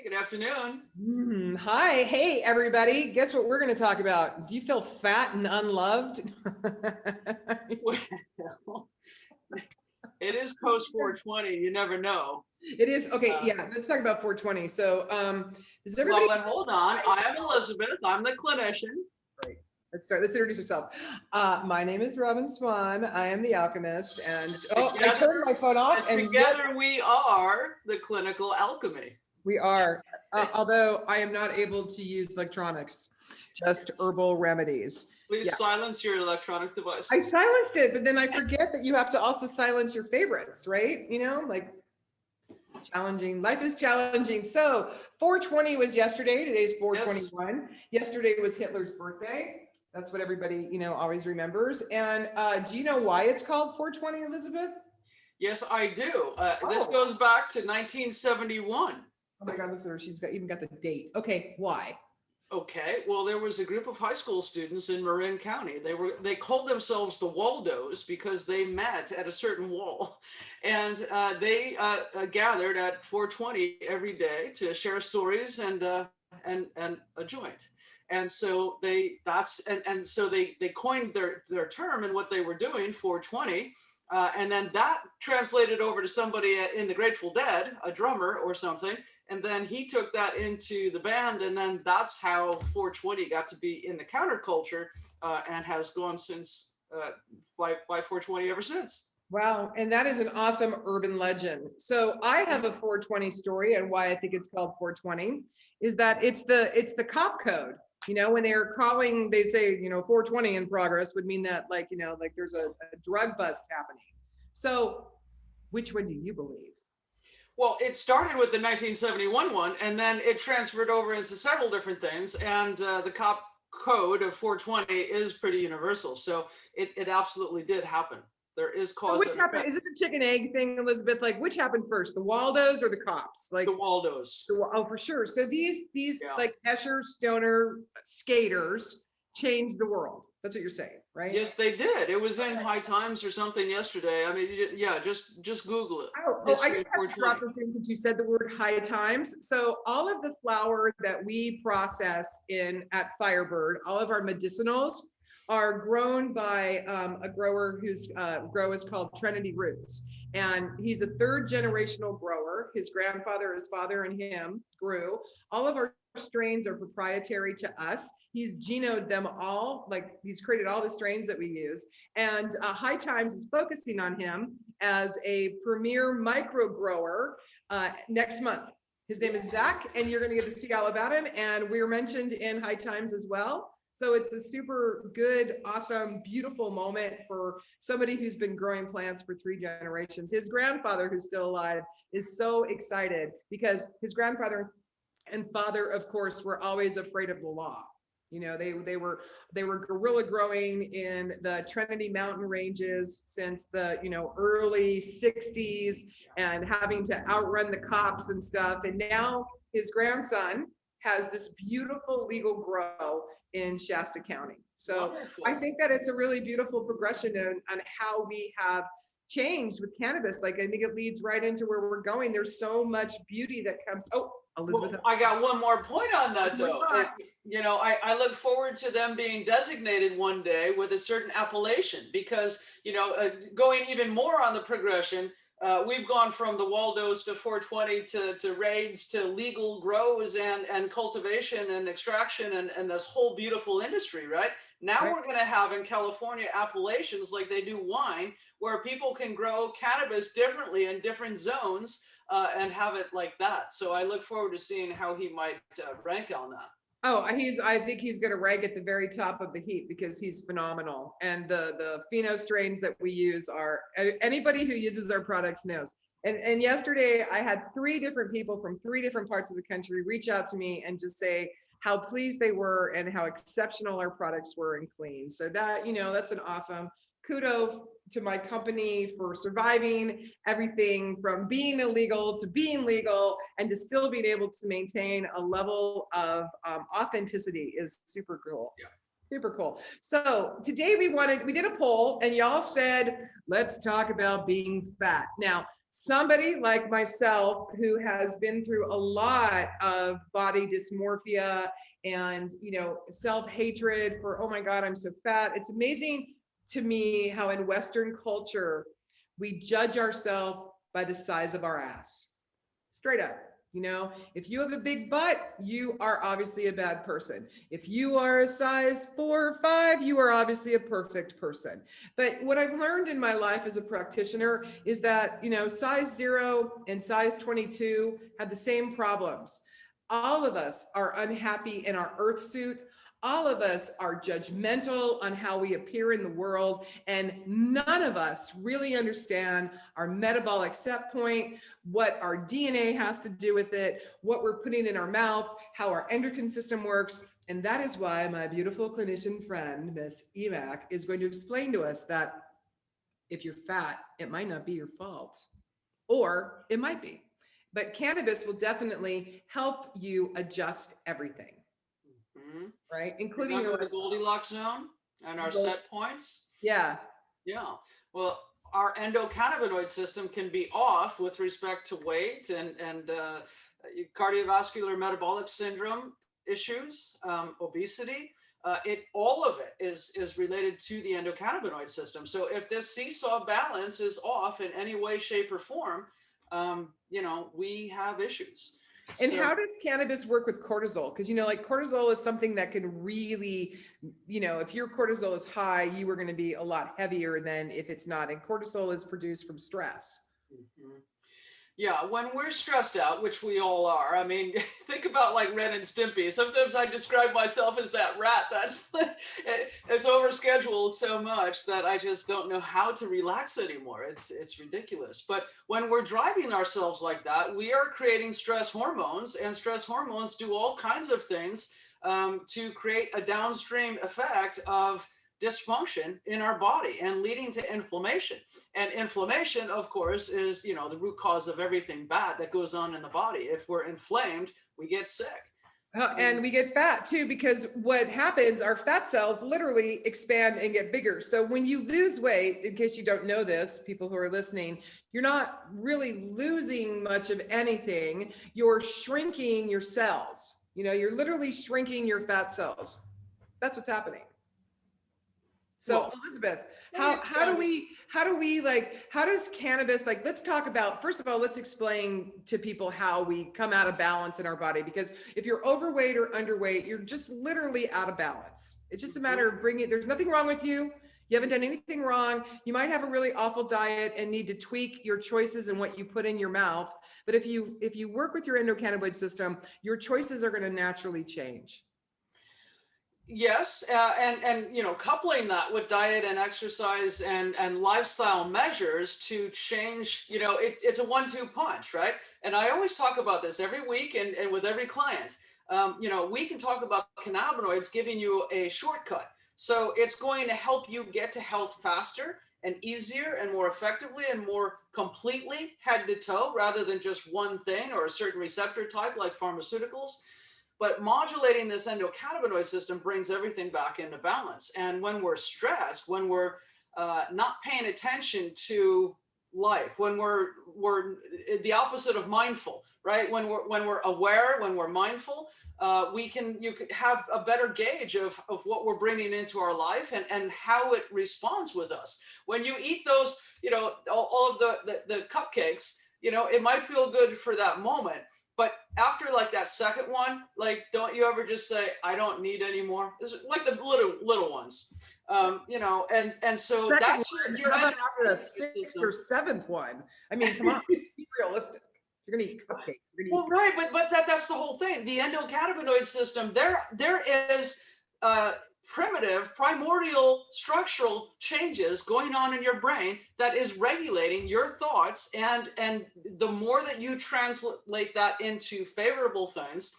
good afternoon. Hi, hey everybody. Guess what we're going to talk about? Do you feel fat and unloved? Well, it is post 420. You never know. It is okay. Yeah, let's talk about 420. So, is everybody? Well, but hold on. I am Elisabeth. I'm the clinician. Great. Let's start. Let's introduce yourself. My name is Robin Swan. I am the alchemist, and I turned my phone off. And together we are the Clinical Alchemy. We are, although I am not able to use electronics, just herbal remedies. Please silence your electronic device. I silenced it, but then I forget that you have to also silence your favorites, right? You know, like challenging. Life is challenging. So 420 was yesterday. Today's 421. Yes. Yesterday was Hitler's birthday. That's what everybody, always remembers. And do you know why it's called 420, Elisabeth? Yes, I do. This goes back to 1971. Oh my God, listen, she's even got the date. Okay, why? Okay, well, there was a group of high school students in Marin County. They called themselves the Waldos because they met at a certain wall, and they gathered at 420 every day to share stories and a joint. And so they coined their term and what they were doing, 420. And then that translated over to somebody in the Grateful Dead, a drummer or something. And then he took that into the band. And then that's how 420 got to be in the counterculture and has gone since by 420 ever since. Wow. And that is an awesome urban legend. So I have a 420 story, and why I think it's called 420 is that it's the cop code. When they're calling, they say, 420 in progress would mean that like there's a drug bust happening. So which one do you believe? Well, it started with the 1971 one, and then it transferred over into several different things. And the cop code of 420 is pretty universal. So it absolutely did happen. There is cause. So which happened? Is it the chicken egg thing, Elisabeth? Like which happened first, the Waldos or the cops? Like the Waldos. Oh, for sure. So these like Escher stoner skaters changed the world. That's what you're saying, right? Yes, they did. It was in High Times or something yesterday. I mean, yeah, just Google it. I just have to drop this in since you said the word High Times. So all of the flower that we process at Firebird, all of our medicinals are grown by a grower whose grow is called Trinity Roots. And he's a third generational grower. His grandfather, his father, and him grew. All of our strains are proprietary to us. He's genoed them all, like he's created all the strains that we use. And High Times is focusing on him as a premier micro grower next month. His name is Zach, and you're going to get to see all about him. And we're mentioned in High Times as well. So it's a super good, awesome, beautiful moment for somebody who's been growing plants for 3 generations. His grandfather, who's still alive, is so excited because his grandfather and father, of course, were always afraid of the law. They were guerrilla growing in the Trinity Mountain ranges since the early 60s and having to outrun the cops and stuff. And now his grandson has this beautiful legal grow in Shasta County. So wonderful. I think that it's a really beautiful progression on how we have changed with cannabis. Like I think it leads right into where we're going. There's so much beauty that comes. Oh, Elisabeth. Well, I got one more point on that though. I look forward to them being designated one day with a certain appellation because, going even more on the progression, we've gone from the Waldos to 420 to raids to legal grows and cultivation and extraction and this whole beautiful industry, right? Now we're going to have in California appellations like they do wine, where people can grow cannabis differently in different zones and have it like that. So I look forward to seeing how he might rank on that. Oh, I think he's going to rank at the very top of the heap because he's phenomenal. And the pheno strains that we use are, anybody who uses our products knows. And yesterday I had 3 different people from 3 different parts of the country reach out to me and just say how pleased they were and how exceptional our products were and clean. So that, that's an awesome kudos to my company for surviving everything from being illegal to being legal and to still being able to maintain a level of authenticity is super cool. Yeah. Super cool. So today we did a poll and y'all said, let's talk about being fat. Now, somebody like myself who has been through a lot of body dysmorphia and, self-hatred for, oh my God, I'm so fat. It's amazing to me how in Western culture, we judge ourselves by the size of our ass. Straight up. If you have a big butt, you are obviously a bad person. If you are a size 4 or 5, you are obviously a perfect person. But what I've learned in my life as a practitioner is that, size 0 and size 22 have the same problems. All of us are unhappy in our earth suit. All of us are judgmental on how we appear in the world, and none of us really understand our metabolic set point, what our DNA has to do with it, what we're putting in our mouth, how our endocrine system works. And that is why my beautiful clinician friend, Miss Emac, is going to explain to us that if you're fat, it might not be your fault, or it might be. But cannabis will definitely help you adjust everything. Right? Including the Goldilocks zone and our set points. Yeah. Yeah. Well, our endocannabinoid system can be off with respect to weight and cardiovascular metabolic syndrome issues, obesity. All of it is related to the endocannabinoid system. So if this seesaw balance is off in any way, shape, or form, we have issues. And how does cannabis work with cortisol? Because, cortisol is something that can really, if your cortisol is high, you are going to be a lot heavier than if it's not. And cortisol is produced from stress. Mm-hmm. Yeah, when we're stressed out, which we all are. I mean, think about like Ren and Stimpy. Sometimes I describe myself as that rat that's it's overscheduled so much that I just don't know how to relax anymore. It's ridiculous. But when we're driving ourselves like that, we are creating stress hormones, and stress hormones do all kinds of things to create a downstream effect of dysfunction in our body and leading to inflammation. And inflammation, of course, is the root cause of everything bad that goes on in the body. If we're inflamed, we get sick. And we get fat too, because what happens, our fat cells literally expand and get bigger. So when you lose weight, in case you don't know this, people who are listening, you're not really losing much of anything. You're shrinking your cells. You're literally shrinking your fat cells. That's what's happening. So Elisabeth, how does cannabis, let's talk about, first of all, let's explain to people how we come out of balance in our body, because if you're overweight or underweight, you're just literally out of balance. It's just a matter of there's nothing wrong with you. You haven't done anything wrong. You might have a really awful diet and need to tweak your choices and what you put in your mouth. But if you work with your endocannabinoid system, your choices are going to naturally change. Yes, and coupling that with diet and exercise and lifestyle measures to change, it's a 1-2 punch, right? And I always talk about this every week and with every client. We can talk about cannabinoids giving you a shortcut. So it's going to help you get to health faster and easier and more effectively and more completely head to toe, rather than just one thing or a certain receptor type like pharmaceuticals. But modulating this endocannabinoid system brings everything back into balance. And when we're stressed, when we're not paying attention to life, when we're the opposite of mindful, right? When we're aware, when we're mindful, you could have a better gauge of what we're bringing into our life and how it responds with us. When you eat those, all of the cupcakes, it might feel good for that moment. But after that second one, don't you ever just say, I don't need any more? It's like the little ones, and so Second that's one, your how about after the 6th or 7th one? I mean, come on, be realistic. You're gonna eat cupcake. Well, right, but that's the whole thing. The endocannabinoid system, there is primitive, primordial structural changes going on in your brain that is regulating your thoughts, and the more that you translate that into favorable things,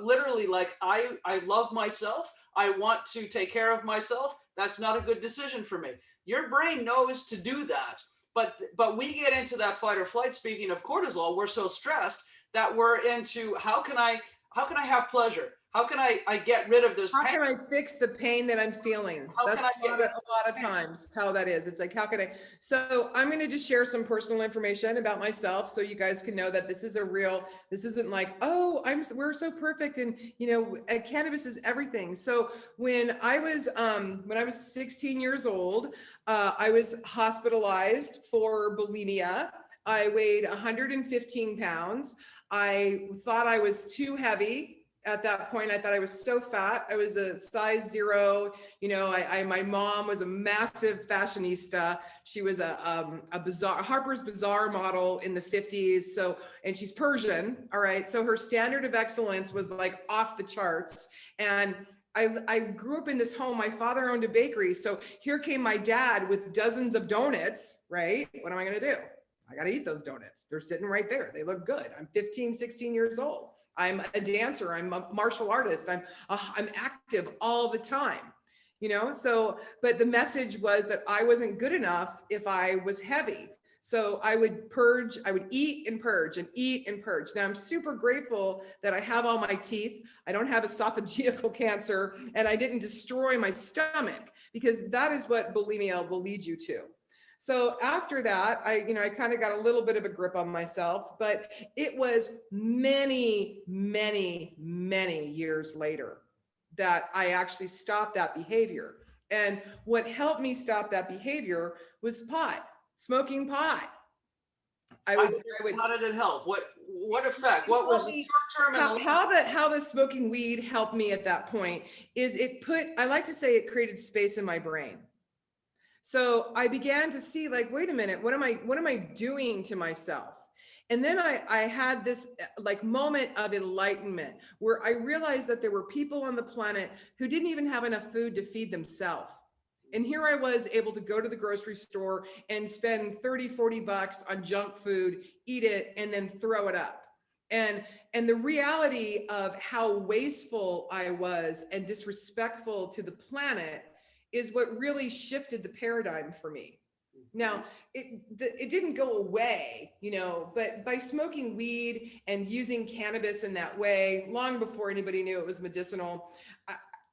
literally I love myself, I want to take care of myself, that's not a good decision for me. Your brain knows to do that, but we get into that fight or flight. Speaking of cortisol, we're so stressed that we're into how can I how can I have pleasure? How can I get rid of this How pain? can I fix the pain that I'm feeling? How That's can I a get lot rid of, of a lot of this pain? times how that is. It's like, how can I? So I'm going to just share some personal information about myself so you guys can know that this is a real, this isn't like, oh, we're so perfect. And, you know, cannabis is everything. So when I was 16 years old, I was hospitalized for bulimia. I weighed 115 pounds. I thought I was too heavy. At that point, I thought I was so fat. I was a size 0. You know, my mom was a massive fashionista. She was a bizarre Harper's Bazaar model in the 50s. So, and she's Persian. All right. So her standard of excellence was like off the charts. And I grew up in this home. My father owned a bakery. So here came my dad with dozens of donuts, right? What am I going to do? I got to eat those donuts. They're sitting right there. They look good. I'm 15, 16 years old. I'm a dancer. I'm a martial artist. I'm active all the time, you know? So, but the message was that I wasn't good enough if I was heavy. So I would purge, I would eat and purge and eat and purge. Now I'm super grateful that I have all my teeth. I don't have esophageal cancer and I didn't destroy my stomach, because that is what bulimia will lead you to. So after that, I kind of got a little bit of a grip on myself, but it was many, many, many years later that I actually stopped that behavior. And what helped me stop that behavior was pot, smoking pot. I would How did it help? What effect? What was the short term and the long term? how the smoking weed helped me at that point is I like to say it created space in my brain. So I began to see, like, wait a minute, what am I doing to myself? And then I had this like moment of enlightenment where I realized that there were people on the planet who didn't even have enough food to feed themselves. And here I was able to go to the grocery store and spend 30, 40 bucks on junk food, eat it, and then throw it up. And the reality of how wasteful I was and disrespectful to the planet is what really shifted the paradigm for me. Now, it didn't go away, you know, but by smoking weed and using cannabis in that way, long before anybody knew it was medicinal,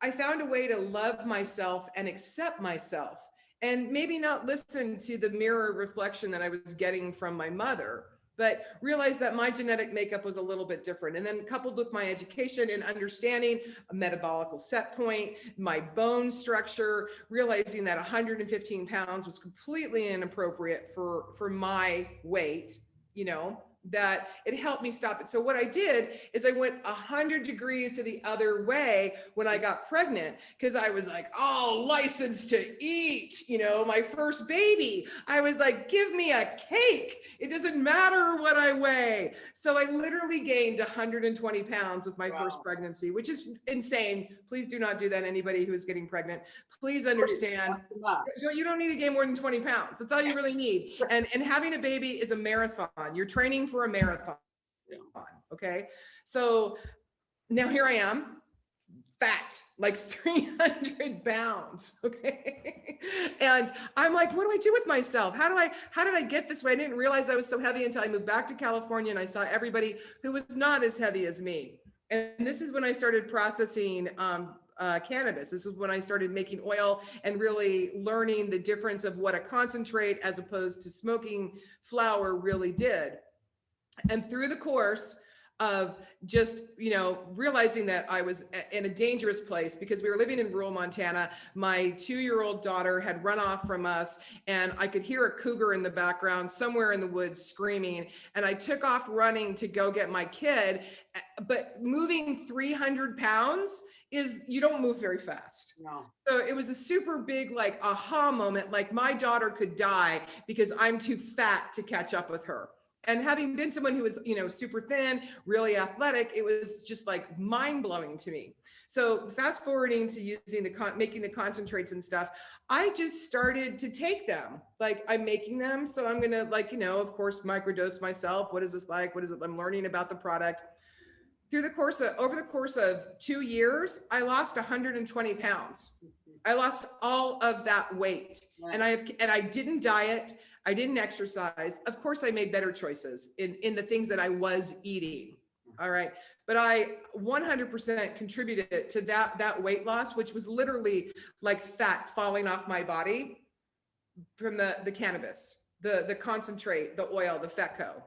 I found a way to love myself and accept myself, and maybe not listen to the mirror reflection that I was getting from my mother, but realized that my genetic makeup was a little bit different. And then coupled with my education and understanding a metabolical set point, my bone structure, realizing that 115 pounds was completely inappropriate for my weight, you know, that it helped me stop it. So what I did is I went 100 degrees to the other way when I got pregnant, because I was like, oh, license to eat, you know, my first baby. I was like, give me a cake. It doesn't matter what I weigh. So I literally gained 120 pounds with my first pregnancy, which is insane. Please do not do that. Anybody who is getting pregnant, please understand, you don't need to gain more than 20 pounds. That's all you really need. And having a baby is a marathon. You're training for a marathon. Okay. So now here I am, fat, like 300 pounds. Okay. And I'm like, what do I do with myself? How did I get this way? I didn't realize I was so heavy until I moved back to California and I saw everybody who was not as heavy as me. And this is when I started processing cannabis. This is when I started making oil and really learning the difference of what a concentrate as opposed to smoking flower really did. And through the course of just, you know, realizing that I was in a dangerous place because we were living in rural Montana. My 2-year-old daughter had run off from us and I could hear a cougar in the background somewhere in the woods screaming. And I took off running to go get my kid. But moving 300 pounds is, you don't move very fast. No. So it was a super big, like, aha moment. Like, my daughter could die because I'm too fat to catch up with her. And having been someone who was, you know, super thin, really athletic, it was just like mind blowing to me. So fast forwarding to using making the concentrates and stuff, I just started to take them. Like, I'm making them. So I'm going to, like, you know, of course, microdose myself. What is this like? What is it? I'm learning about the product. Over the course of 2 years, I lost 120 pounds. I lost all of that weight. Nice. And I didn't diet. I didn't exercise. Of course, I made better choices in the things that I was eating. All right. but I 100% contributed to that weight loss, which was literally like fat falling off my body from the cannabis, the concentrate, the oil, the FETCO.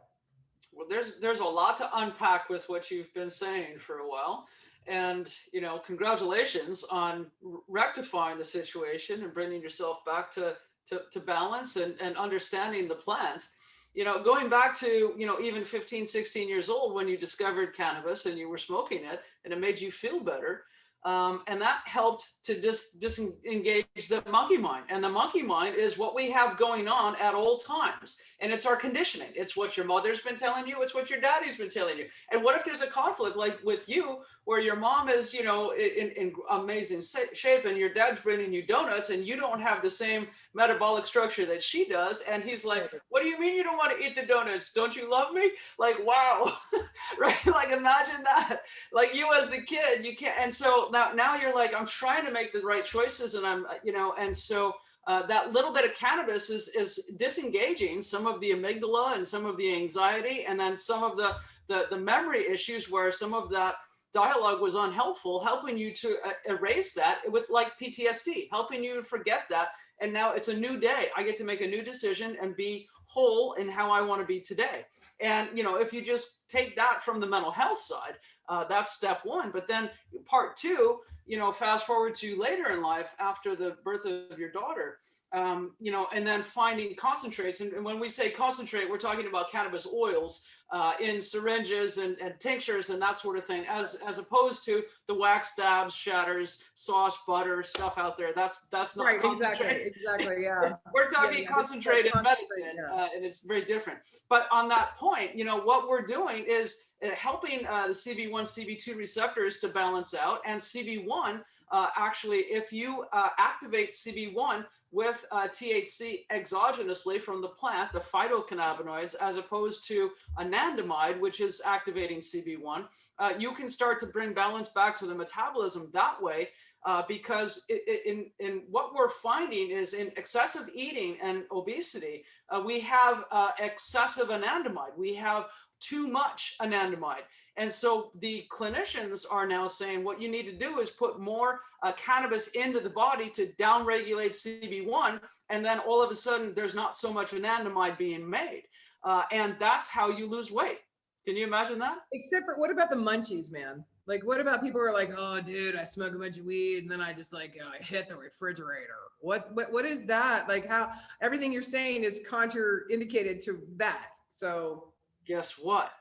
Well, there's a lot to unpack with what you've been saying for a while, and congratulations on rectifying the situation and bringing yourself back to balance and understanding the plant. Going back to even 15, 16 years old when you discovered cannabis and you were smoking it and it made you feel better. And that helped to disengage the monkey mind. And the monkey mind is what we have going on at all times. And it's our conditioning. It's what your mother's been telling you. It's what your daddy's been telling you. And what if there's a conflict like with you, where your mom is, in amazing shape and your dad's bringing you donuts and you don't have the same metabolic structure that she does. And he's like, what do you mean you don't want to eat the donuts? Don't you love me? Like, wow. Right? Like, imagine that. Like, you as the kid, you can't. And so now you're like, I'm trying to make the right choices, and and so that little bit of cannabis is disengaging some of the amygdala and some of the anxiety, and then some of the memory issues where some of that dialogue was unhelpful, helping you to erase that with like PTSD, helping you to forget that. And now it's a new day. I get to make a new decision and be whole in how I want to be today. And, if you just take that from the mental health side, that's step one. But then part two, fast forward to later in life after the birth of your daughter, and then finding concentrates. And when we say concentrate, we're talking about cannabis oils in syringes and tinctures and that sort of thing, as opposed to the wax dabs, shatters, sauce, butter, stuff out there. That's not right. concentrate. Exactly. Yeah. We're talking concentrated medicine, yeah. and it's very different. But on that point, what we're doing is helping the CB1, CB2 receptors to balance out. And CB1, actually, if you activate CB1 with THC exogenously from the plant, the phytocannabinoids, as opposed to anandamide, which is activating CB1, you can start to bring balance back to the metabolism that way. Because in what we're finding is in excessive eating and obesity, we have excessive anandamide. We have too much anandamide. And so the clinicians are now saying what you need to do is put more cannabis into the body to downregulate CB1. And then all of a sudden, there's not so much anandamide being made. And that's how you lose weight. Can you imagine that? Except for, what about the munchies, man? Like, what about people who are like, oh, dude, I smoke a bunch of weed and then I just I hit the refrigerator. What is that? Like, how everything you're saying is contraindicated to that. So guess what?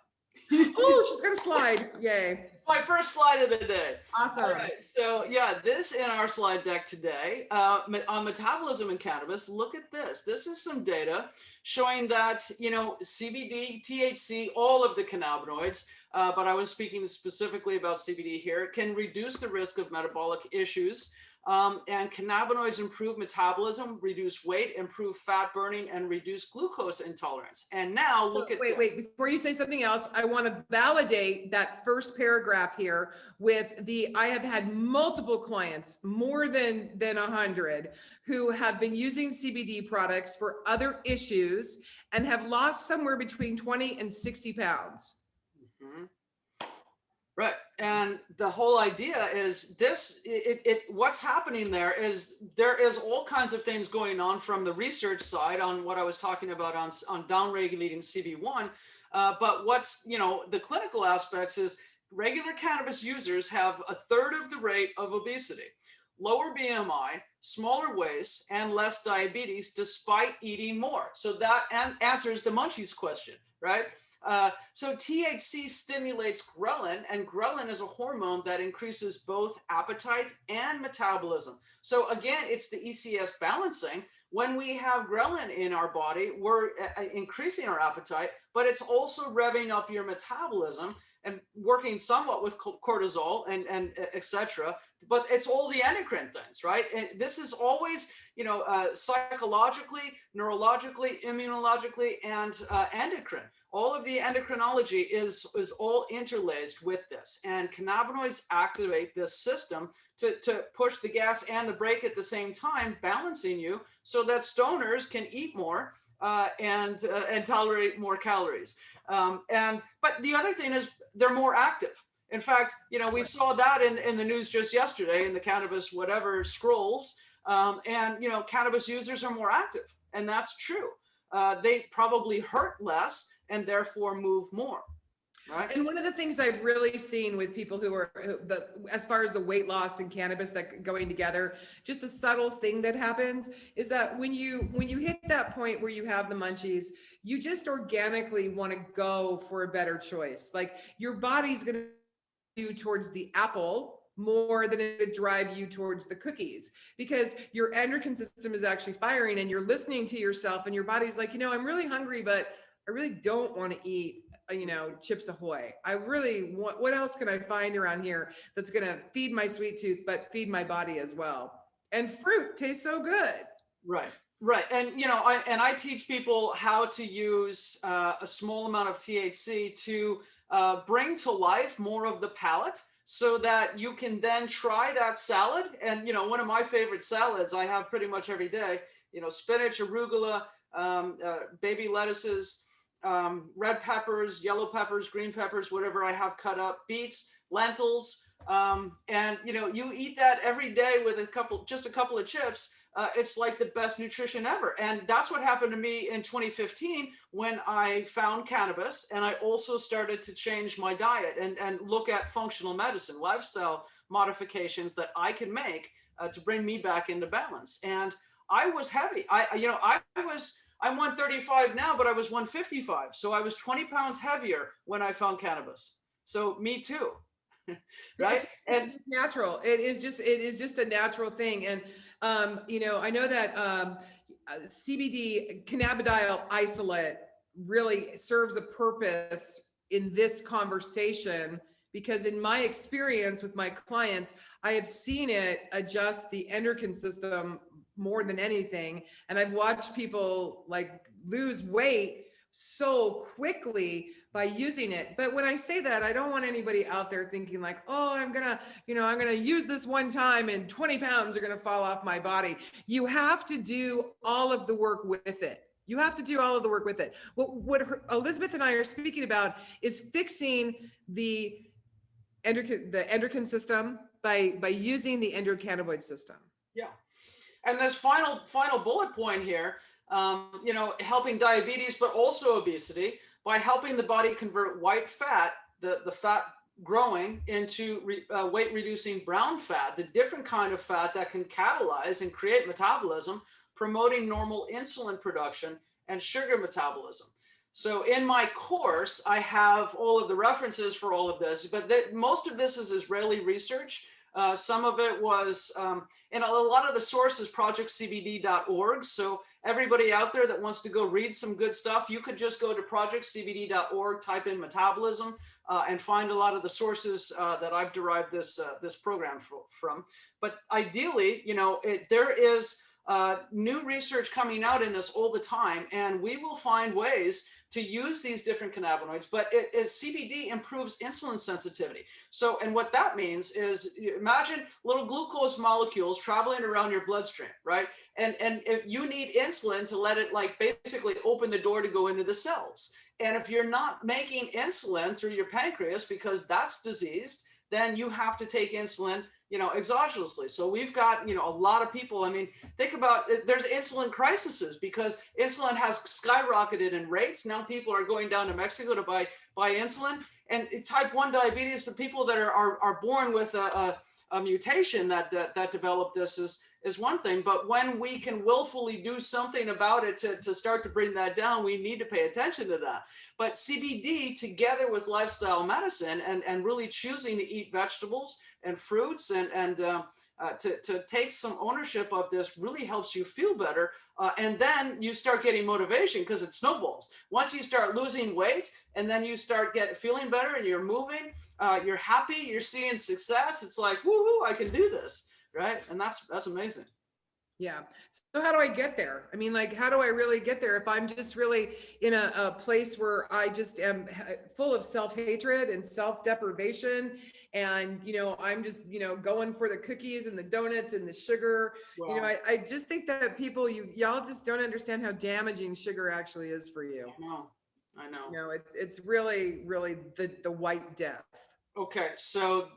Oh, she's gonna slide. Yay. My first slide of the day. Awesome. All right. So yeah, this in our slide deck today on metabolism in cannabis. Look at this. This is some data showing that, CBD, THC, all of the cannabinoids, but I was speaking specifically about CBD here, can reduce the risk of metabolic issues. And cannabinoids improve metabolism, reduce weight, improve fat burning, and reduce glucose intolerance. And now look at wait, before you say something else, I want to validate that first paragraph here with I have had multiple clients, more than 100, who have been using CBD products for other issues and have lost somewhere between 20 and 60 pounds. Mm-hmm. Right. And the whole idea is what's happening there is all kinds of things going on from the research side on what I was talking about on downregulating CB1. But what's, the clinical aspects is regular cannabis users have a third of the rate of obesity, lower BMI, smaller waist, and less diabetes despite eating more. So that answers the munchies question, right? So THC stimulates ghrelin, and ghrelin is a hormone that increases both appetite and metabolism. So again, it's the ECS balancing. When we have ghrelin in our body, we're increasing our appetite, but it's also revving up your metabolism and working somewhat with cortisol and et cetera. But it's all the endocrine things, right? And this is always, psychologically, neurologically, immunologically, and endocrine. All of the endocrinology is all interlaced with this. And cannabinoids activate this system to push the gas and the brake at the same time, balancing you so that stoners can eat more and tolerate more calories. But the other thing is they're more active. In fact, we saw that in the news just yesterday in the cannabis whatever scrolls, and cannabis users are more active, and that's true. They probably hurt less and therefore move more. Right. And one of the things I've really seen with people as far as the weight loss and cannabis that going together, just a subtle thing that happens is that when you hit that point where you have the munchies, you just organically want to go for a better choice. Like your body's going to you towards the apple more than it would drive you towards the cookies, because your endocrine system is actually firing and you're listening to yourself and your body's like, I'm really hungry, but I really don't want to eat, Chips Ahoy. I really want, what else can I find around here that's going to feed my sweet tooth, but feed my body as well? And fruit tastes so good. Right. Right. And, I teach people how to use a small amount of THC to bring to life more of the palate so that you can then try that salad. And, one of my favorite salads I have pretty much every day, spinach, arugula, baby lettuces, red peppers, yellow peppers, green peppers, whatever I have cut up, beets, lentils. And, you eat that every day with just a couple of chips. It's like the best nutrition ever. And that's what happened to me in 2015 when I found cannabis. And I also started to change my diet and look at functional medicine, lifestyle modifications that I can make to bring me back into balance. And I was heavy. I'm 135 now, but I was 155. So I was 20 pounds heavier when I found cannabis. So me too. Right. It's just natural. It is just a natural thing. And, I know that CBD, cannabidiol isolate, really serves a purpose in this conversation, because in my experience with my clients, I have seen it adjust the endocrine system more than anything. And I've watched people like lose weight so quickly by using it. But when I say that, I don't want anybody out there thinking like, oh, I'm gonna use this one time and 20 pounds are gonna fall off my body. You have to do all of the work with it. You have to do all of the work with it. What Elisabeth and I are speaking about is fixing the endocrine system by using the endocannabinoid system. Yeah. And this final bullet point here, helping diabetes, but also obesity, by helping the body convert white fat, the fat growing, into weight reducing brown fat, the different kind of fat that can catalyze and create metabolism, promoting normal insulin production and sugar metabolism. So in my course, I have all of the references for all of this, but most of this is Israeli research. Some of it was, and a lot of the sources, projectcbd.org. So everybody out there that wants to go read some good stuff, you could just go to projectcbd.org, type in metabolism, and find a lot of the sources that I've derived this program from. But ideally, there is new research coming out in this all the time, and we will find ways to use these different cannabinoids, but CBD improves insulin sensitivity. So, and what that means is, imagine little glucose molecules traveling around your bloodstream, right? And if you need insulin to let it like basically open the door to go into the cells. And if you're not making insulin through your pancreas because that's diseased, then you have to take insulin exogenously. So we've got, a lot of people, I mean, think about it, there's insulin crises because insulin has skyrocketed in rates. Now people are going down to Mexico to buy insulin. And type 1 diabetes, the people that are born with a mutation that develop this is one thing, but when we can willfully do something about it to start to bring that down, we need to pay attention to that. But CBD together with lifestyle medicine and really choosing to eat vegetables and fruits and to take some ownership of this really helps you feel better. And then you start getting motivation because it snowballs. Once you start losing weight and then you start feeling better and you're moving, you're happy, you're seeing success. It's like, woohoo, I can do this, right? And that's amazing. Yeah. So how do I get there? I mean, like, how do I really get there if I'm just really in a place where I just am full of self-hatred and self-deprivation and, I'm just, going for the cookies and the donuts and the sugar. Wow. I just think that people, y'all just don't understand how damaging sugar actually is for you. I know. It's really, really the white death. Okay, so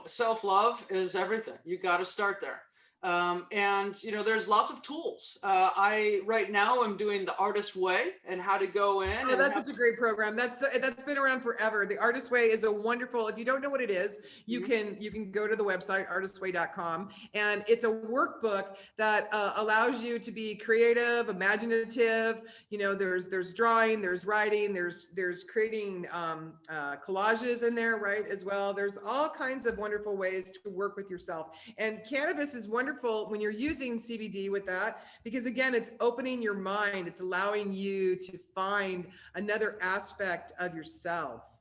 self-love is everything. You got to start there. And there's lots of tools. I right now am doing the artist way and how to go in Oh, and that's have. such a great program. That's been around forever. The Artist Way is a wonderful. If you don't know what it is, Mhm. you can go to the website artistway.com, and it's a workbook that allows you to be creative, imaginative. There's drawing, there's writing, there's creating collages in there, right, as well. There's all kinds of wonderful ways to work with yourself. And cannabis is wonderful when you're using CBD with that, because again, it's opening your mind. It's allowing you to find another aspect of yourself.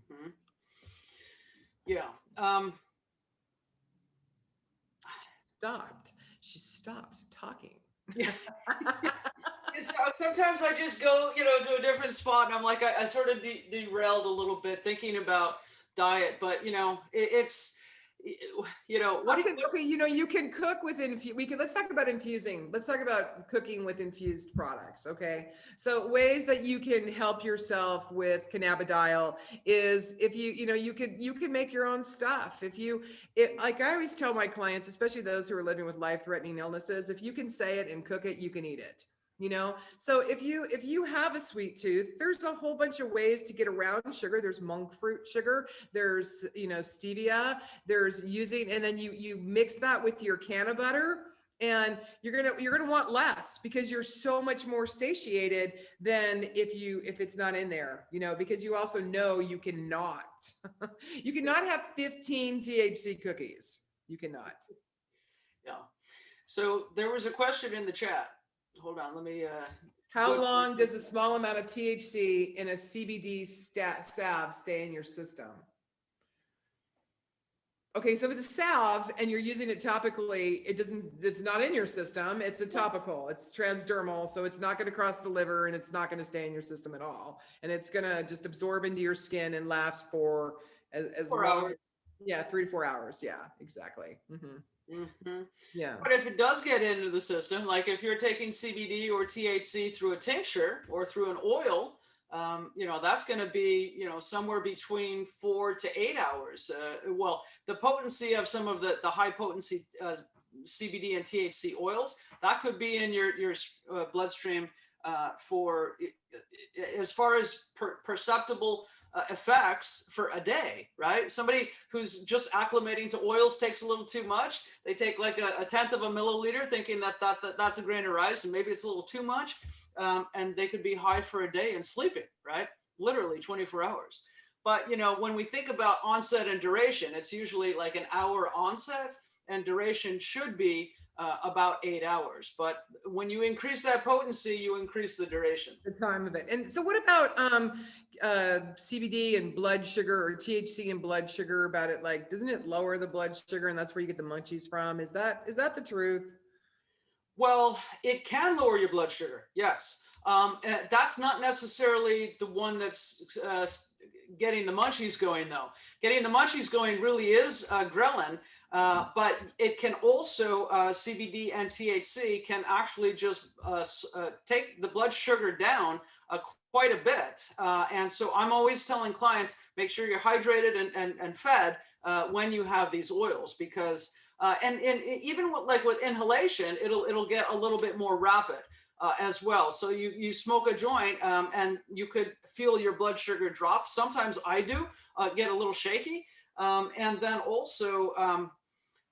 Mhm. Yeah. She stopped talking. Yeah. Sometimes I just go, to a different spot, and I'm like, I sort of derailed a little bit thinking about diet, but it's, what do you, what, Okay, you can cook with let's talk about infusing. Let's talk about cooking with infused products, okay? So ways that you can help yourself with cannabidiol is if you can make your own stuff. Like I always tell my clients, especially those who are living with life-threatening illnesses, if you can say it and cook it, you can eat it. So if you have a sweet tooth, there's a whole bunch of ways to get around sugar. There's monk fruit sugar, there's stevia, there's using, and then you mix that with your canna butter, and you're gonna want less because you're so much more satiated than if it's not in there, because you also know you cannot you cannot have 15 THC cookies. You cannot. yeah. So there was a question in the chat. Hold on, let me How go to long does a this. small amount of THC in a CBD salve stay in your system? Okay, so if it's a salve and you're using it topically, it's not in your system. It's a topical, it's transdermal. So it's not going to cross the liver and it's not going to stay in your system at all. And it's going to just absorb into your skin and last for as 4 hours. long, yeah, 3 to 4 hours. Yeah, exactly. Hmm. Yeah. But if it does get into the system, like if you're taking CBD or THC through a tincture or through an oil, that's going to be, somewhere between 4 to 8 hours. Well, the potency of some of the high potency CBD and THC oils, that could be in your bloodstream for as far as perceptible effects for a day, right? Somebody who's just acclimating to oils takes a little too much. They take like a tenth of a milliliter, thinking that's a grain of rice, and maybe it's a little too much, and they could be high for a day and sleeping, right? Literally 24 hours. But when we think about onset and duration, it's usually like an hour onset, and duration should be about 8 hours. But when you increase that potency, you increase the duration. The time of it. And so what about CBD and blood sugar, or THC and blood sugar? About it, like, doesn't it lower the blood sugar, and that's where you get the munchies from? Is that the truth? Well, it can lower your blood sugar, yes. That's not necessarily the one that's getting the munchies going, though. Getting the munchies going really is ghrelin, but it can also, CBD and THC can actually just take the blood sugar down quite a bit. And so I'm always telling clients, make sure you're hydrated and fed when you have these oils, because and even with inhalation, it'll get a little bit more rapid as well. So you smoke a joint, and you could feel your blood sugar drop. Sometimes I do get a little shaky, and then also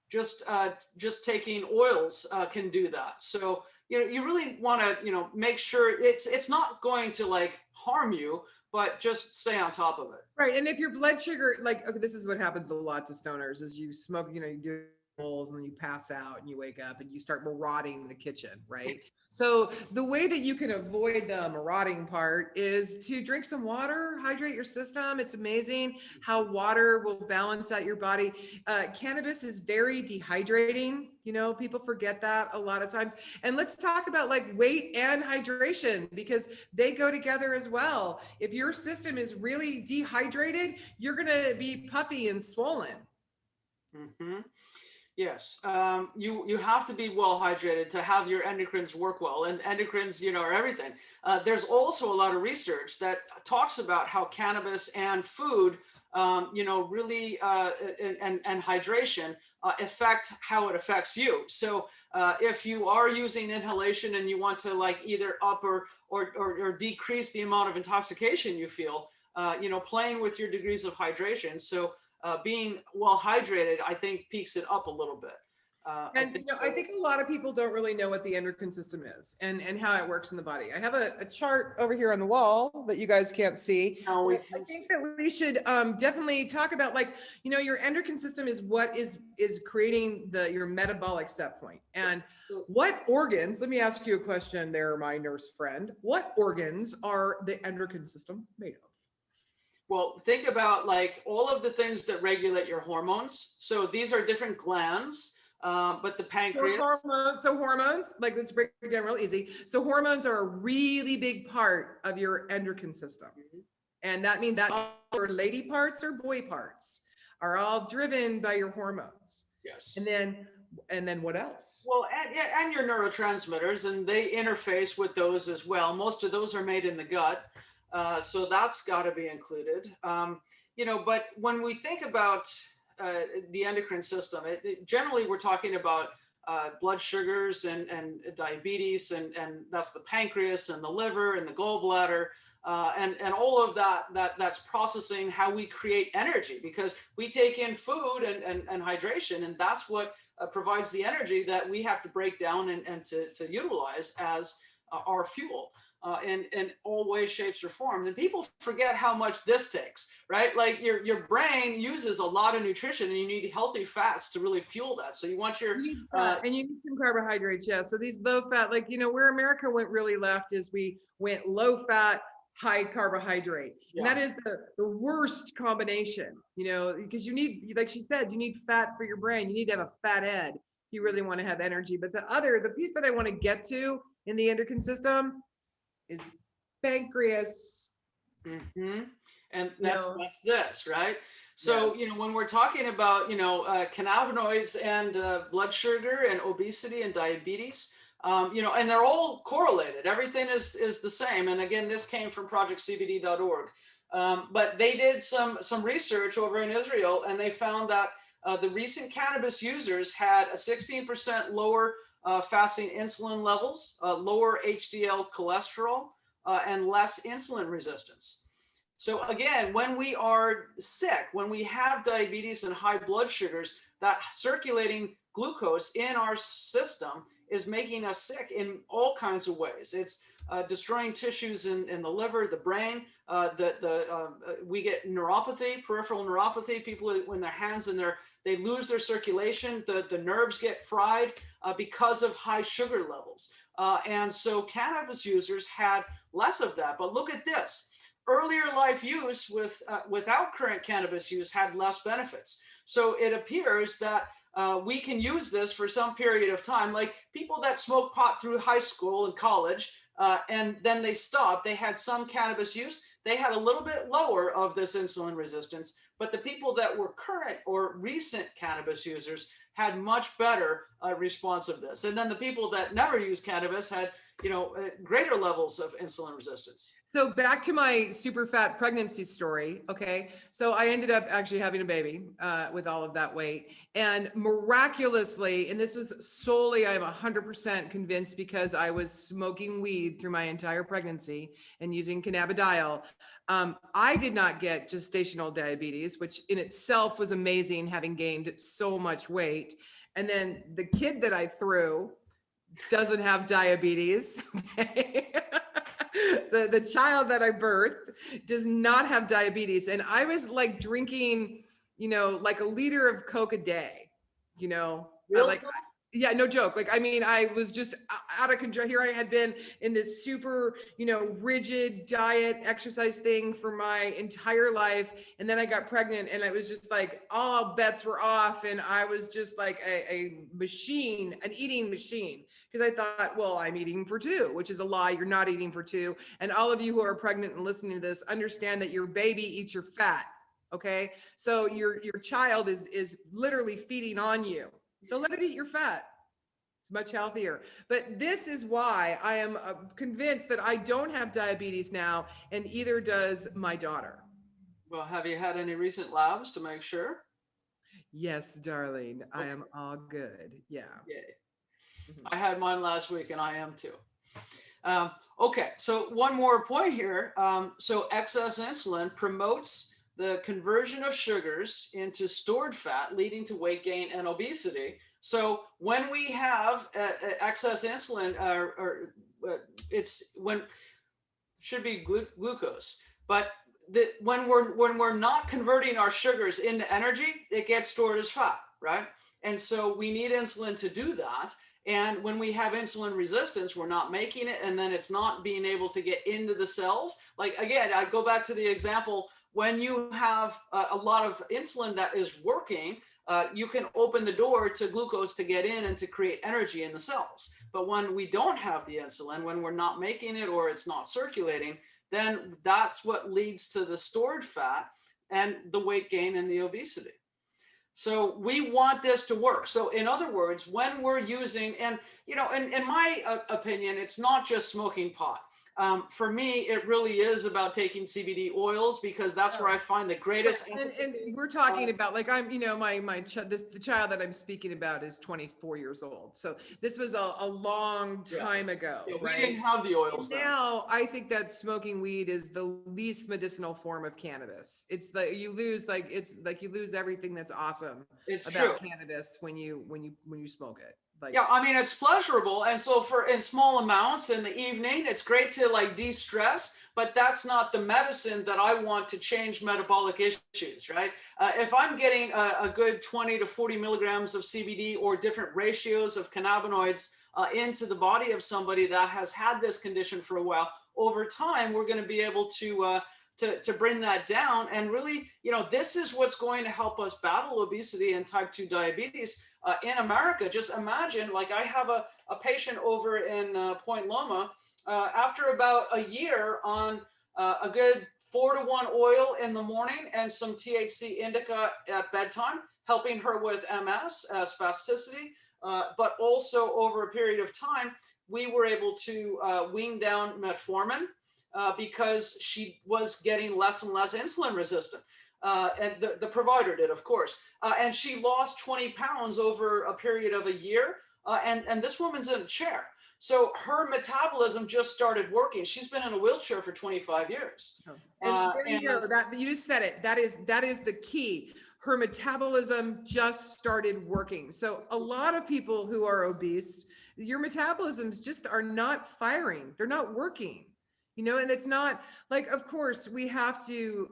just taking oils can do that. So you really want to make sure it's not going to like harm you, but just stay on top of it. Right. And if your blood sugar, like, okay, this is what happens a lot to stoners: is you smoke, you do bowls, and then you pass out and you wake up and you start marauding the kitchen, right? So the way that you can avoid the marauding part is to drink some water, hydrate your system. It's amazing how water will balance out your body. Cannabis is very dehydrating. People forget that a lot of times. And let's talk about like weight and hydration, because they go together as well. If your system is really dehydrated, you're going to be puffy and swollen. Mm-hmm. Yes, you have to be well hydrated to have your endocrines work well, and endocrines, are everything. There's also a lot of research that talks about how cannabis and food really and hydration affect how it affects you. So if you are using inhalation and you want to like either up or decrease the amount of intoxication you feel, playing with your degrees of hydration. So being well hydrated, I think peaks it up a little bit. I think a lot of people don't really know what the endocrine system is and how it works in the body. I have a chart over here on the wall that you guys can't see. No, I think that we should definitely talk about, like, your endocrine system is what is creating your metabolic set point. And what organs, let me ask you a question there, my nurse friend. What organs are the endocrine system made of? Well, think about like all of the things that regulate your hormones. So these are different glands, but the pancreas. Hormones, like, let's break it down real easy. So hormones are a really big part of your endocrine system. And that means that all your lady parts or boy parts are all driven by your hormones. Yes. And then what else? Well, and your neurotransmitters, and they interface with those as well. Most of those are made in the gut. So that's got to be included. But when we think about the endocrine system, generally we're talking about blood sugars and diabetes, and that's the pancreas and the liver and the gallbladder. And all of that's processing how we create energy, because we take in food and hydration, and that's what provides the energy that we have to break down and to utilize as our fuel. In all ways, shapes, or forms. And people forget how much this takes, right? Like your brain uses a lot of nutrition, and you need healthy fats to really fuel that. So you want your and you need some carbohydrates, yeah. So these low fat, like, where America went really left is we went low fat, high carbohydrate. Yeah. And that is the worst combination, because you need, like she said, you need fat for your brain. You need to have a fat head if you really want to have energy. But the piece that I want to get to in the endocrine system is pancreas. Mm-hmm. And that's this, right? So, yes. When we're talking about, cannabinoids and blood sugar and obesity and diabetes, and they're all correlated. Everything is the same. And again, this came from projectcbd.org. But they did some research over in Israel, and they found that the recent cannabis users had a 16% lower fasting insulin levels, lower HDL cholesterol, and less insulin resistance. So again, when we are sick, when we have diabetes and high blood sugars, that circulating glucose in our system is making us sick in all kinds of ways. It's destroying tissues in the liver, the brain. We get neuropathy, peripheral neuropathy. People, when their hands and they lose their circulation, the nerves get fried because of high sugar levels. And so cannabis users had less of that. But look at this. Earlier life use without current cannabis use had less benefits. So it appears that we can use this for some period of time. Like people that smoke pot through high school and college, and then they stopped, they had some cannabis use, they had a little bit lower of this insulin resistance. But the people that were current or recent cannabis users had much better responsiveness. And then the people that never used cannabis had, greater levels of insulin resistance. So back to my super fat pregnancy story. Okay. So I ended up actually having a baby with all of that weight, and miraculously, and this was solely, I'm 100% convinced, because I was smoking weed through my entire pregnancy and using cannabidiol. I did not get gestational diabetes, which in itself was amazing, having gained so much weight. And then the kid that I threw doesn't have diabetes. The child that I birthed does not have diabetes. And I was like drinking, like a liter of Coke a day, Really? Yeah, no joke. Like, I mean, I was just out of control. Here I had been in this super, rigid diet exercise thing for my entire life. And then I got pregnant, and it was just like all bets were off. And I was just like a machine, an eating machine. Because I thought, well, I'm eating for two, which is a lie. You're not eating for two. And all of you who are pregnant and listening to this, understand that your baby eats your fat. Okay. So your child is literally feeding on you. So let it eat your fat. It's much healthier. But this is why I am convinced that I don't have diabetes now, and either does my daughter. Well, have you had any recent labs to make sure? Yes, darling, I Okay. am all good. Yeah. Yay. Mhm. I had mine last week and I am too. Um, okay, so one more point here. So excess insulin promotes the conversion of sugars into stored fat, leading to weight gain and obesity. So when we have excess insulin, it's when should be glucose, but when we're not converting our sugars into energy, it gets stored as fat, right? And so we need insulin to do that. And when we have insulin resistance, we're not making it, and then it's not being able to get into the cells. Like again, I go back to the example when you have a lot of insulin that is working, you can open the door to glucose to get in and to create energy in the cells. But when we don't have the insulin, when we're not making it or it's not circulating, then that's what leads to the stored fat and the weight gain and the obesity. So we want this to work. So in other words, when we're using, and in my opinion, it's not just smoking pot. For me, it really is about taking CBD oils because that's where I find the Right, greatest and efficacy. we're talking about, like, I'm, the child that I'm speaking about is 24 years old. So this was a long Yeah. time ago, Yeah, we right? didn't have the And oils then. now I think that smoking weed is the least medicinal form of cannabis. It's the you lose everything that's awesome It's true. about cannabis when you smoke it. Like, Yeah, I mean it's pleasurable, and so for in small amounts in the evening, it's great to like de-stress. But that's not the medicine that I want to change metabolic issues, right? If I'm getting a good 20 to 40 milligrams of CBD or different ratios of cannabinoids into the body of somebody that has had this condition for a while, over time we're going to be able to bring that down. And really, this is what's going to help us battle obesity and type 2 diabetes in America. Just imagine, like I have a patient over in Point Loma, after about a year on a good 4-to-1 oil in the morning and some THC indica at bedtime, helping her with MS, spasticity, but also over a period of time, we were able to wean down metformin because she was getting less and less insulin resistant. And the provider did, of course. And she lost 20 pounds over a period of a year. And this woman's in a chair. So her metabolism just started working. She's been in a wheelchair for 25 years. and there you And go. That you just said it. That is the key. Her metabolism just started working. So a lot of people who are obese, your metabolisms just are not firing. They're not working. And it's not like, of course, we have to,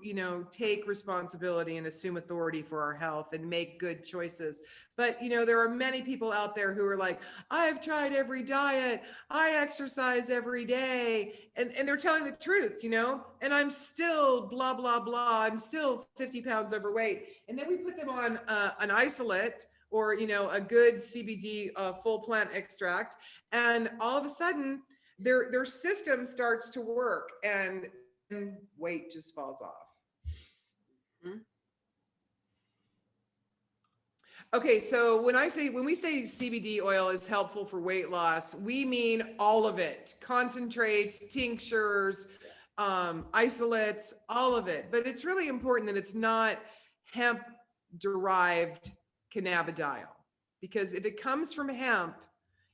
take responsibility and assume authority for our health and make good choices. But, there are many people out there who are like, I've tried every diet, I exercise every day, and they're telling the truth, and I'm still blah, blah, blah. I'm still 50 pounds overweight. And then we put them on an isolate or, a good CBD full plant extract. And all of a sudden, their system starts to work and weight just falls off. mm-hmm. Okay, so when we say CBD oil is helpful for weight loss, we mean all of it: concentrates, tinctures, isolates, all of it. But it's really important that it's not hemp derived cannabidiol, because if it comes from hemp,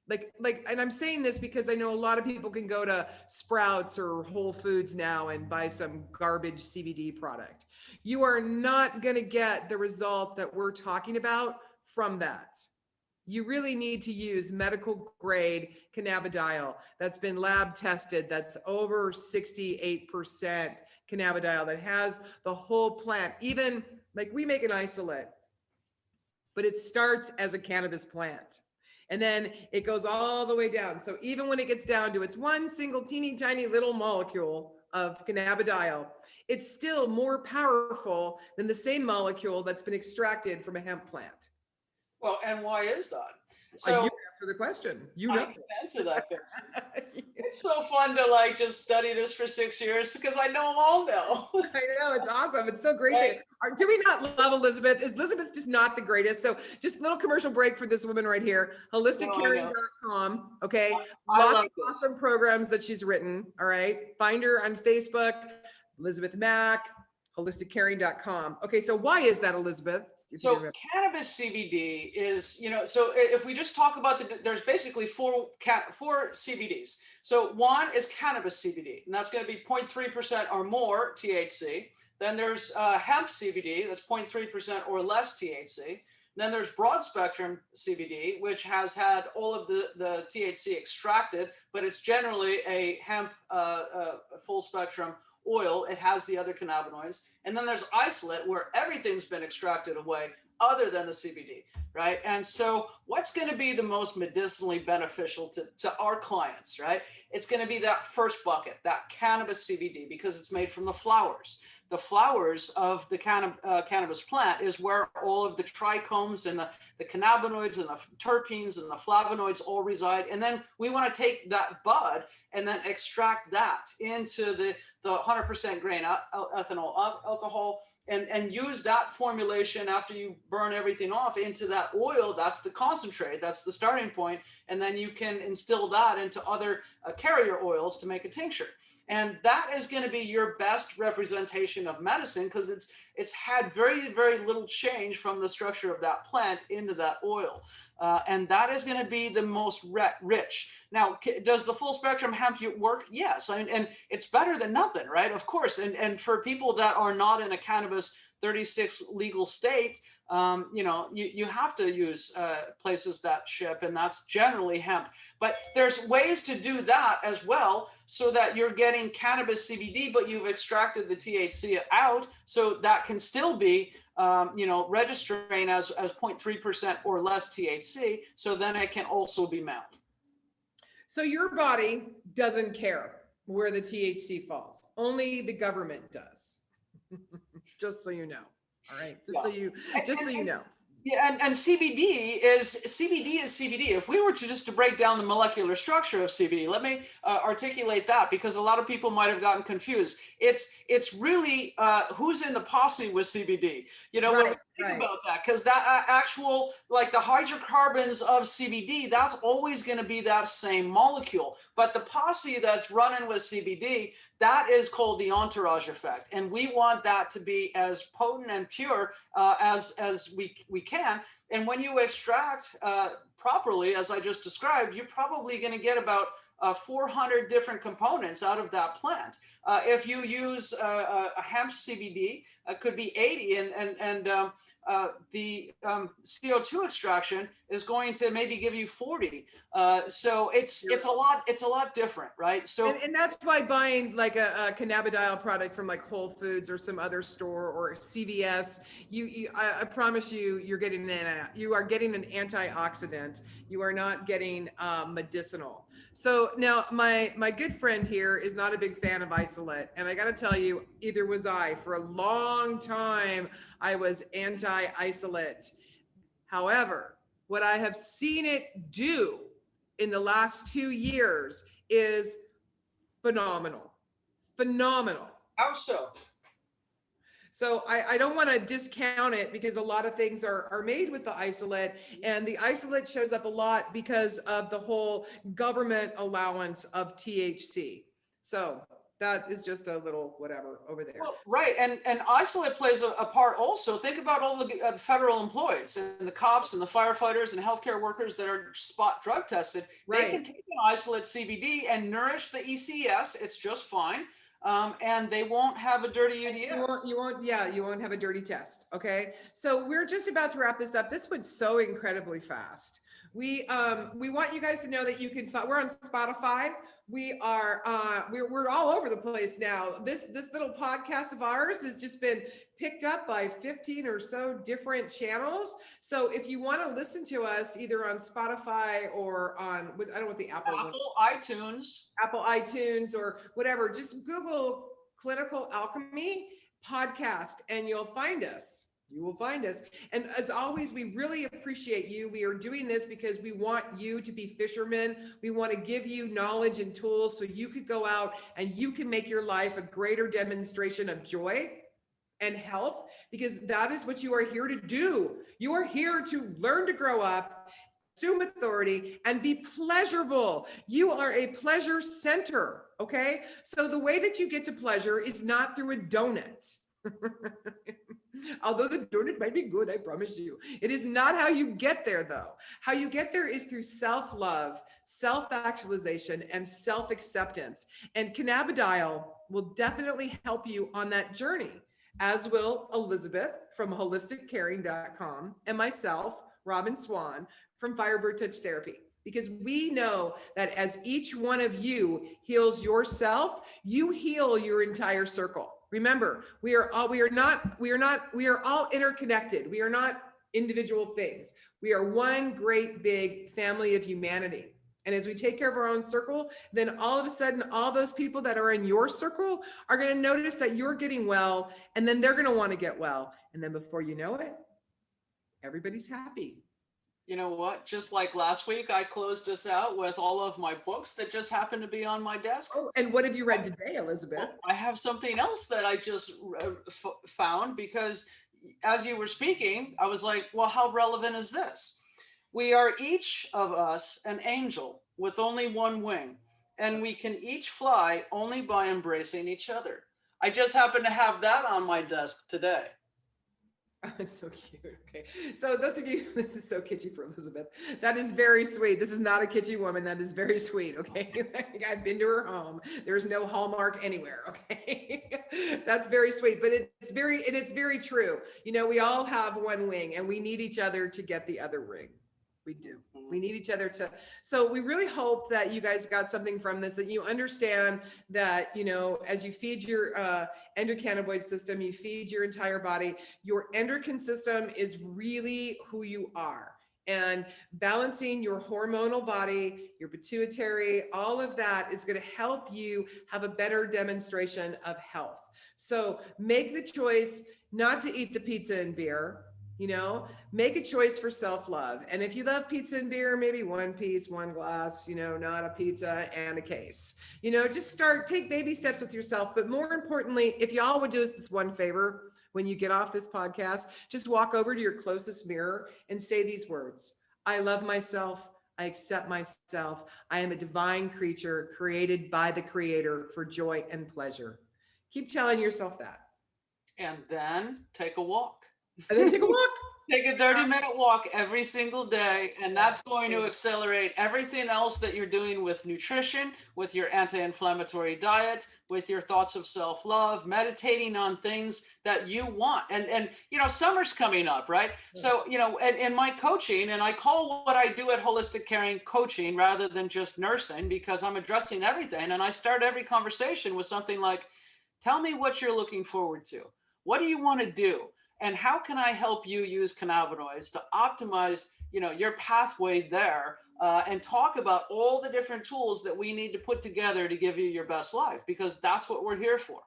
and I'm saying this because I know a lot of people can go to Sprouts or Whole Foods now and buy some garbage CBD product. You are not going to get the result that we're talking about from that. You really need to use medical grade cannabidiol that's been lab tested, that's over 68% cannabidiol, that has the whole plant. Even like we make an isolate, but it starts as a cannabis plant. And then it goes all the way down. So even when it gets down to its one single teeny tiny little molecule of cannabidiol, it's still more powerful than the same molecule that's been extracted from a hemp plant. Well, and why is that? You So answer the question. I can answer that question. It's so fun to like just study this for 6 years because I know them all now. I know, it's awesome. It's so great. Right. Do we not love Elisabeth? Is Elisabeth just not the greatest? So just a little commercial break for this woman right here, holisticcaring.com. Okay. Lots of awesome programs that she's written. All right. Find her on Facebook, Elisabeth Mack. holisticcaring.com. Okay, so why is that, Elisabeth? So cannabis CBD is, so if we just talk about there's basically four CBDs. So one is cannabis CBD, and that's going to be 0.3% or more THC. Then there's hemp CBD, that's 0.3% or less THC. Then there's broad spectrum CBD, which has had all of the THC extracted, but it's generally a hemp full spectrum oil. It has the other cannabinoids. And then there's isolate, where everything's been extracted away other than the CBD, right? And so what's going to be the most medicinally beneficial to our clients, right? It's going to be that first bucket, that cannabis CBD, because it's made from the flowers. The flowers of the cannabis plant is where all of the trichomes and the cannabinoids and the terpenes and the flavonoids all reside. And then we want to take that bud and then extract that into the 100% grain ethanol alcohol and use that formulation after you burn everything off into that oil. That's the concentrate, that's the starting point. And then you can instill that into other carrier oils to make a tincture. And that is going to be your best representation of medicine, because it's had very, very little change from the structure of that plant into that oil. And that is going to be the most rich. Now, does the full spectrum hemp work? Yes. I mean, and it's better than nothing, right? Of course. And for people that are not in a cannabis 36 legal state, you have to use places that ship, and that's generally hemp. But there's ways to do that as well, so that you're getting cannabis CBD, but you've extracted the THC out, so that can still be registering as 0.3% or less THC. So then it can also be mount. So your body doesn't care where the THC falls. Only the government does. Just so you know. All right. So you know. Yeah, and CBD is CBD. If we were to break down the molecular structure of CBD, let me articulate that, because a lot of people might have gotten confused. It's really who's in the posse with CBD. When we think about that, because that actual, like the hydrocarbons of CBD, that's always going to be that same molecule. But the posse that's running with CBD, that is called the entourage effect, and we want that to be as potent and pure as we can. And when you extract properly, as I just described, you're probably going to get about 400 different components out of that plant. If you use a hemp CBD, it could be 80, and the CO2 extraction is going to maybe give you 40. So it's a lot different, right? So and that's why buying like a cannabidiol product from like Whole Foods or some other store or CVS, I promise you, you are getting an antioxidant. You are not getting medicinal. So now my good friend here is not a big fan of isolate. And I got to tell you, either was I. For a long time, I was anti-isolate. However, what I have seen it do in the last 2 years is phenomenal. How so? So I don't want to discount it, because a lot of things are made with the isolate, and the isolate shows up a lot because of the whole government allowance of THC. So that is just a little whatever over there. Well, right, and isolate plays a part also. Think about all the federal employees and the cops and the firefighters and healthcare workers that are spot drug tested. Right. They can take an isolate CBD and nourish the ECS. It's just fine. And they won't have a dirty UDS. You won't have a dirty test. Okay. So we're just about to wrap this up. This went so incredibly fast. We want you guys to know that you can, we're on Spotify. We're all over the place now. This little podcast of ours has just been picked up by 15 or so different channels. So if you want to listen to us either on Spotify or on, I don't know what the Apple iTunes or whatever, just Google Clinical Alchemy podcast and you'll find us. You will find us. And as always, we really appreciate you. We are doing this because we want you to be fishermen. We want to give you knowledge and tools so you could go out and you can make your life a greater demonstration of joy and health, because that is what you are here to do. You are here to learn to grow up, assume authority, and be pleasurable. You are a pleasure center, okay? So the way that you get to pleasure is not through a donut. Although the donut might be good, I promise you. It is not how you get there, though. How you get there is through self-love, self-actualization, and self-acceptance. And cannabidiol will definitely help you on that journey, as will Elisabeth from holisticcaring.com and myself, Robin Swan, from Firebird Touch Therapy. Because we know that as each one of you heals yourself, you heal your entire circle. Remember, we are all interconnected. We are not individual things. We are one great big family of humanity. And as we take care of our own circle, then all of a sudden, all those people that are in your circle are going to notice that you're getting well, and then they're going to want to get well. And then before you know it, everybody's happy. You know what? Just like last week, I closed us out with all of my books that just happened to be on my desk. Oh, and what have you read today, Elisabeth? Well, I have something else that I just found, because as you were speaking, I was like, well, how relevant is this? We are each of us an angel with only one wing, and we can each fly only by embracing each other. I just happen to have that on my desk today. It's so cute. Okay. So those of you, this is so kitschy for Elisabeth. That is very sweet. This is not a kitschy woman. That is very sweet. Okay. I've been to her home. There's no Hallmark anywhere. Okay. That's very sweet, but it's very true. You know, we all have one wing and we need each other to get the other wing. We do. We need each other to. So we really hope that you guys got something from this, that you understand that, you know, as you feed your endocannabinoid system, you feed your entire body. Your endocrine system is really who you are. And balancing your hormonal body, your pituitary, all of that is going to help you have a better demonstration of health. So make the choice not to eat the pizza and beer. You know, make a choice for self-love. And if you love pizza and beer, maybe one piece, one glass, you know, not a pizza and a case. You know, just take baby steps with yourself. But more importantly, if y'all would do us this one favor, when you get off this podcast, just walk over to your closest mirror and say these words. I love myself. I accept myself. I am a divine creature created by the Creator for joy and pleasure. Keep telling yourself that. And then take a walk. And then take a walk. Take a 30-minute walk every single day, and that's going to accelerate everything else that you're doing with nutrition, with your anti-inflammatory diet, with your thoughts of self-love, meditating on things that you want. And you know, summer's coming up, right? So, you know, in my coaching, and I call what I do at Holistic Caring coaching rather than just nursing, because I'm addressing everything. And I start every conversation with something like, tell me what you're looking forward to. What do you want to do? And how can I help you use cannabinoids to optimize, you know, your pathway there, and talk about all the different tools that we need to put together to give you your best life, because that's what we're here for.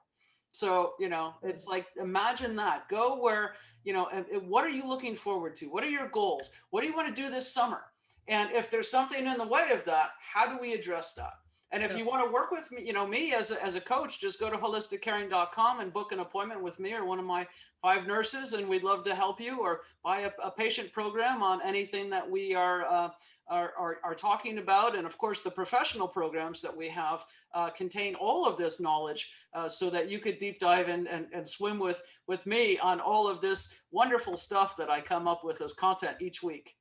So, you know, it's like, imagine that. Go where, you know, and what are you looking forward to? What are your goals? What do you want to do this summer? And if there's something in the way of that, how do we address that? And if you want to work with me, you know, me as a coach, just go to holisticcaring.com and book an appointment with me or one of my 5 nurses, and we'd love to help you, or buy a patient program on anything that we are talking about. And of course, the professional programs that we have contain all of this knowledge, so that you could deep dive in and swim with me on all of this wonderful stuff that I come up with as content each week.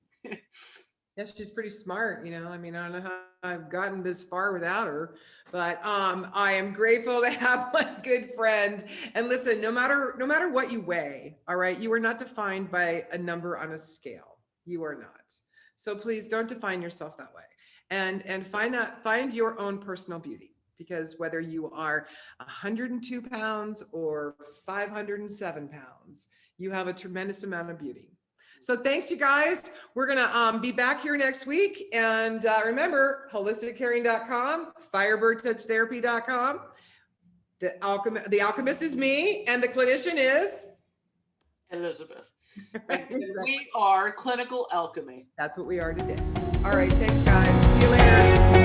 Yeah, she's pretty smart. You know, I mean, I don't know how I've gotten this far without her, but I am grateful to have my good friend. And listen, no matter what you weigh, all right, you are not defined by a number on a scale. You are not. So please don't define yourself that way. And find your own personal beauty, because whether you are 102 pounds or 507 pounds, you have a tremendous amount of beauty. So thanks, you guys. We're going to be back here next week. And remember, holisticcaring.com, firebirdtouchtherapy.com. The alchemist is me, and the clinician is Elisabeth. Exactly. We are Clinical Alchemy. That's what we are today. All right. Thanks, guys. See you later.